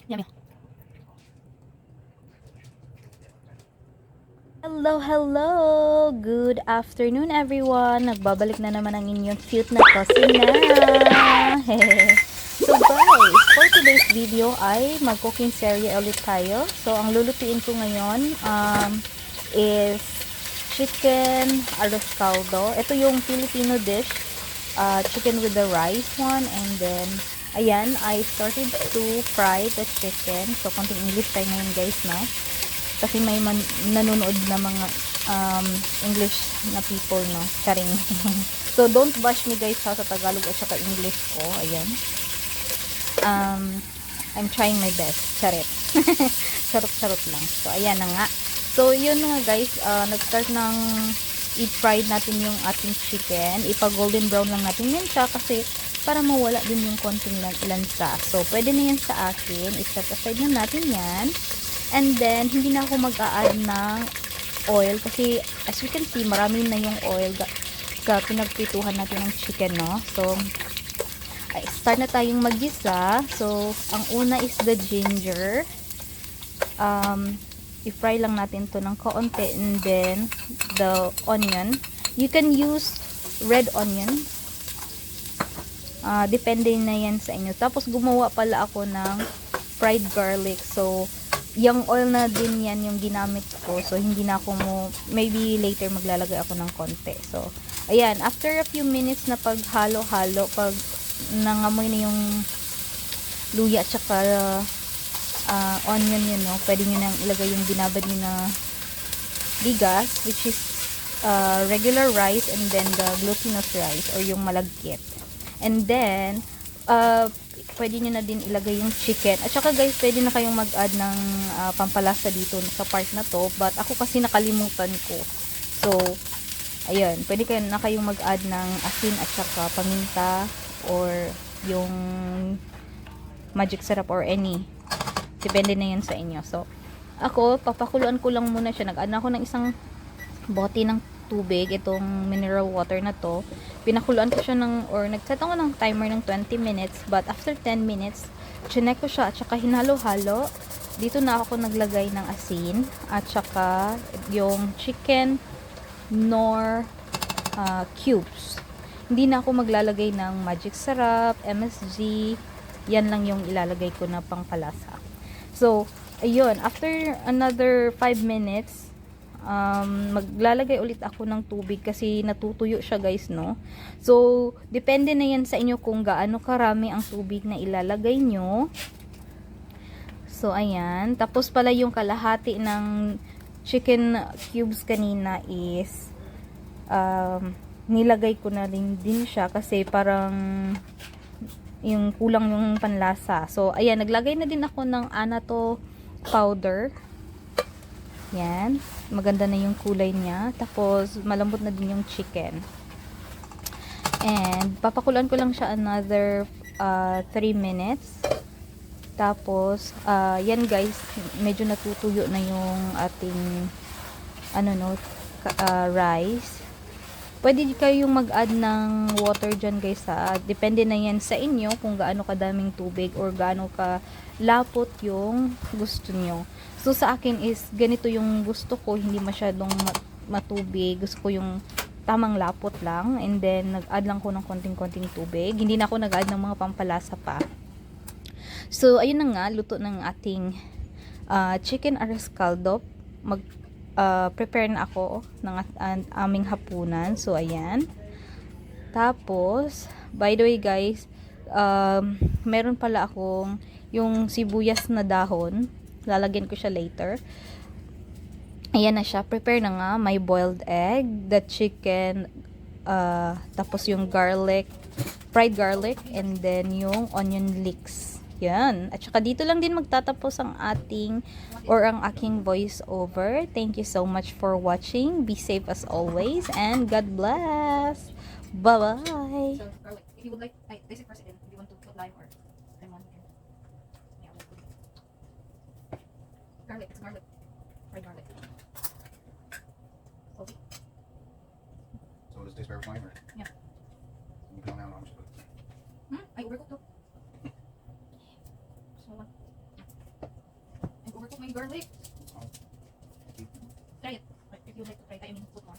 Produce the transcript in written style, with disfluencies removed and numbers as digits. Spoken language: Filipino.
Yummy. Hello, hello! Good afternoon, everyone! Nagbabalik na naman ang inyong cute na kusina! So guys, for today's video ay mag-cooking serye ulit tayo. So, ang lulutuin ko ngayon is chicken arroz caldo. Ito yung Filipino dish. Chicken with the rice one. And then, ayan, I started to fry the chicken. So, konting English tayo ngayon guys, no? Kasi may nanonood na mga English na people, no? Charing. So, don't bash me guys ha, sa Tagalog at saka English ko. Ayan. I'm trying my best. Charit. Charot-charot lang. So, ayan na nga. So, yun nga guys. Nag-start ng i-fry natin yung ating chicken. Ipa-golden brown lang natin yan siya kasi para mawala din yung konting lansa. So, pwede na yan sa akin. I-set aside na natin yan. And then, hindi na ako mag-a-add ng oil kasi as you can see, marami na yung oil sa pinagprituhan natin ng chicken, no? So, start na tayong mag-gisa. So, ang una is the ginger. I-fry lang natin to ng kaunti. And then, the onion. You can use red onion. Depende na yan sa inyo. Tapos, gumawa pala ako ng fried garlic. So, yung oil na din yan yung ginamit ko. So, hindi na ako maybe later maglalagay ako ng konti. So, ayan. After a few minutes na paghalo-halo, pag nangamoy na yung luya at saka onion yun, no? Pwede nyo nang ilagay yung binabad nyo na bigas, which is regular rice and then the glutinous rice or yung malagkit. And then, pwede nyo na din ilagay yung chicken. At saka guys, pwede na kayong mag-add ng pampalasa dito sa part na to. But ako kasi nakalimutan ko. So, ayun. Pwede na kayong mag-add ng asin at saka paminta or yung magic syrup or any. Depende na yan sa inyo. So, ako, papakuluan ko lang muna siya. Nag-add na ako ng isang bote ng tubig, itong mineral water na to. Pinakuluan ko siya nag-set ako ng timer ng 20 minutes, but after 10 minutes, chinek ko siya at saka hinalo-halo. Dito na ako naglagay ng asin at saka yung chicken nor cubes. Hindi na ako maglalagay ng magic syrup, MSG, yan lang yung ilalagay ko na pangpalasa. So, ayun, after another 5 minutes, maglalagay ulit ako ng tubig kasi natutuyo siya guys, no? So, depende na yan sa inyo kung gaano karami ang tubig na ilalagay nyo. So, ayan. Tapos pala yung kalahati ng chicken cubes kanina is nilagay ko na rin din siya kasi parang yung kulang yung panlasa. So, ayan. Naglagay na din ako ng anato powder. Yan. Maganda na yung kulay niya. Tapos, malambot na din yung chicken. And, papakulan ko lang siya another 3 minutes. Tapos, yan guys, medyo natutuyo na yung ating rice. Pwede kayong mag-add ng water dyan guys ha. Depende na yan sa inyo kung gaano kadaming tubig or gaano ka lapot yung gusto nyo. So, sa akin is, ganito yung gusto ko, hindi masyadong matubig. Gusto ko yung tamang lapot lang. And then, nag-add lang ko ng konting-konting tubig. Hindi na ako nag-add ng mga pampalasa pa. So, ayun na nga, luto ng ating chicken arroz caldo. Prepare na ako ng aming hapunan. So, ayan. Tapos, by the way guys, meron pala akong yung sibuyas na dahon. Lalagyan ko siya later. Ayan na siya. Prepare na nga. May boiled egg, the chicken, tapos yung garlic, fried garlic, and then yung onion leeks. Yan. At saka dito lang din magtatapos ang aking voice over. Thank you so much for watching. Be safe as always, and God bless. Bye-bye. So, garlic. If you would like, basic president, if you want to put lime or lemon, yeah, we'll put it. Garlic, it's garlic. Fried garlic. Okay. So does it taste better with lime or? Yeah. You can now, I'm just put it. I overcooked though. So, garlic. Oh. Try it. Like, if you like to try it, I mean, put more.